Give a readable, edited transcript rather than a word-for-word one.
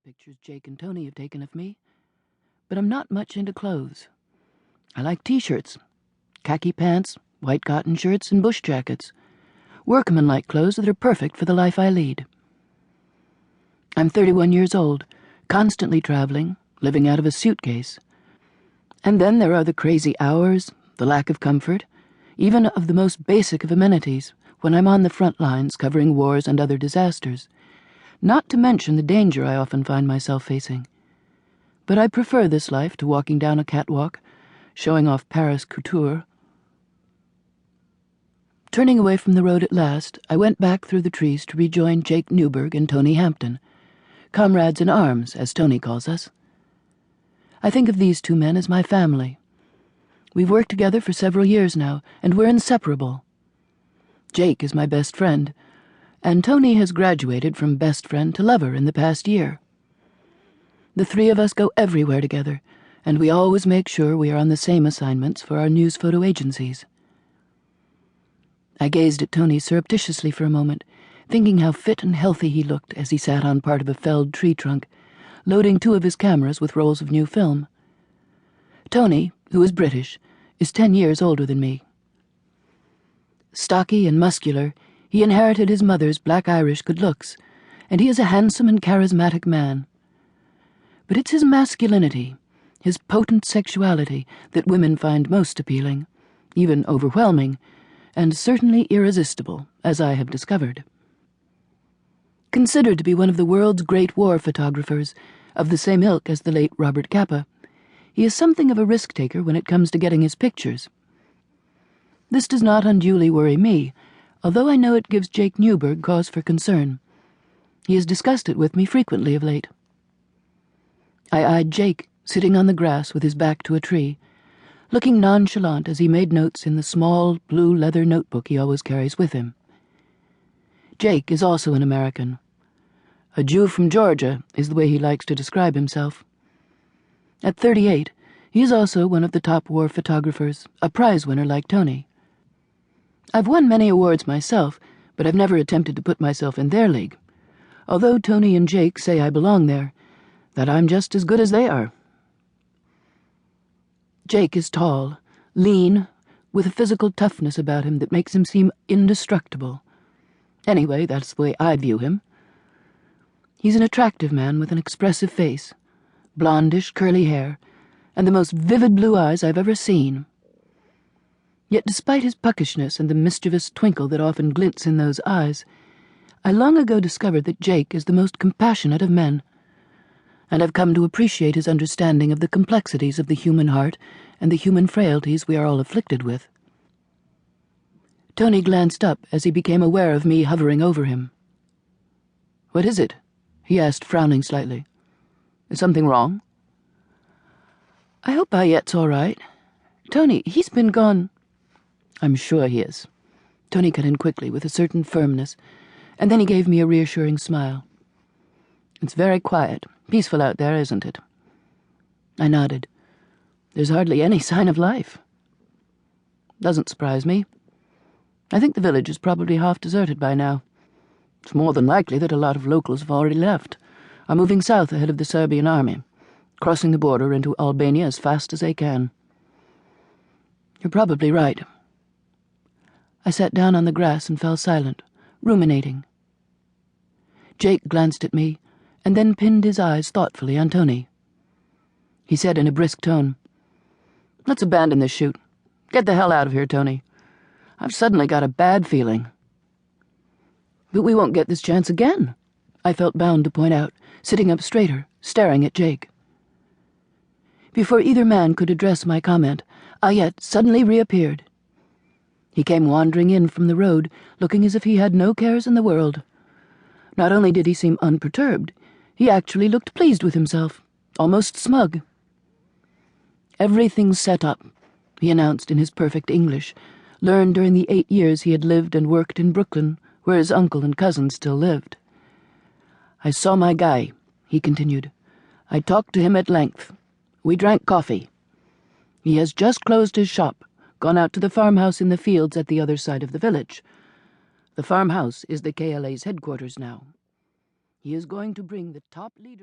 the pictures Jake and Tony have taken of me, but I'm not much into clothes. I like t-shirts, khaki pants, white cotton shirts, and bush jackets. Workmanlike clothes that are perfect for the life I lead. I'm 31 years old, constantly traveling, living out of a suitcase. And then there are the crazy hours, the lack of comfort, even of the most basic of amenities, when I'm on the front lines covering wars and other disasters, not to mention the danger I often find myself facing. But I prefer this life to walking down a catwalk, showing off Paris couture. Turning away from the road at last, I went back through the trees to rejoin Jake Newberg and Tony Hampton, comrades in arms, as Tony calls us. I think of these two men as my family. We've worked together for several years now, and we're inseparable. Jake is my best friend, and Tony has graduated from best friend to lover in the past year. The three of us go everywhere together, and we always make sure we are on the same assignments for our news photo agencies. I gazed at Tony surreptitiously for a moment, thinking how fit and healthy he looked as he sat on part of a felled tree trunk, loading two of his cameras with rolls of new film. Tony, who is British, is 10 years older than me. Stocky and muscular, he inherited his mother's black Irish good looks, and he is a handsome and charismatic man. But it's his masculinity, his potent sexuality, that women find most appealing, even overwhelming, and certainly irresistible, as I have discovered. Considered to be one of the world's great war photographers, of the same ilk as the late Robert Capa, he is something of a risk-taker when it comes to getting his pictures. This does not unduly worry me, although I know it gives Jake Newberg cause for concern. He has discussed it with me frequently of late. I eyed Jake, sitting on the grass with his back to a tree, looking nonchalant as he made notes in the small, blue leather notebook he always carries with him. Jake is also an American. A Jew from Georgia is the way he likes to describe himself. At 38, he is also one of the top war photographers, a prize winner like Tony. I've won many awards myself, but I've never attempted to put myself in their league, although Tony and Jake say I belong there, that I'm just as good as they are. Jake is tall, lean, with a physical toughness about him that makes him seem indestructible. Anyway, that's the way I view him. He's an attractive man with an expressive face, blondish, curly hair, and the most vivid blue eyes I've ever seen. Yet despite his puckishness and the mischievous twinkle that often glints in those eyes, I long ago discovered that Jake is the most compassionate of men, and I've come to appreciate his understanding of the complexities of the human heart and the human frailties we are all afflicted with. Tony glanced up as he became aware of me hovering over him. "What is it?" he asked, frowning slightly. "Is something wrong?" "I hope Bayette's all right. Tony, he's been gone—" "I'm sure he is." Tony cut in quickly with a certain firmness, and then he gave me a reassuring smile. "It's very quiet, peaceful out there, isn't it?" I nodded. "There's hardly any sign of life." "Doesn't surprise me. I think the village is probably half deserted by now. It's more than likely that a lot of locals have already left, are moving south ahead of the Serbian army, crossing the border into Albania as fast as they can." "You're probably right." I sat down on the grass and fell silent, ruminating. Jake glanced at me, and then pinned his eyes thoughtfully on Tony. He said in a brisk tone, "Let's abandon this shoot. Get the hell out of here, Tony. I've suddenly got a bad feeling." "But we won't get this chance again," I felt bound to point out, sitting up straighter, staring at Jake. Before either man could address my comment, Ayet suddenly reappeared. He came wandering in from the road, looking as if he had no cares in the world. Not only did he seem unperturbed, he actually looked pleased with himself, almost smug. "Everything's set up," he announced in his perfect English, learned during the 8 years he had lived and worked in Brooklyn, where his uncle and cousin still lived. "I saw my guy," he continued. "I talked to him at length. We drank coffee. He has just closed his shop, gone out to the farmhouse in the fields at the other side of the village. The farmhouse is the KLA's headquarters now. He is going to bring the top leaders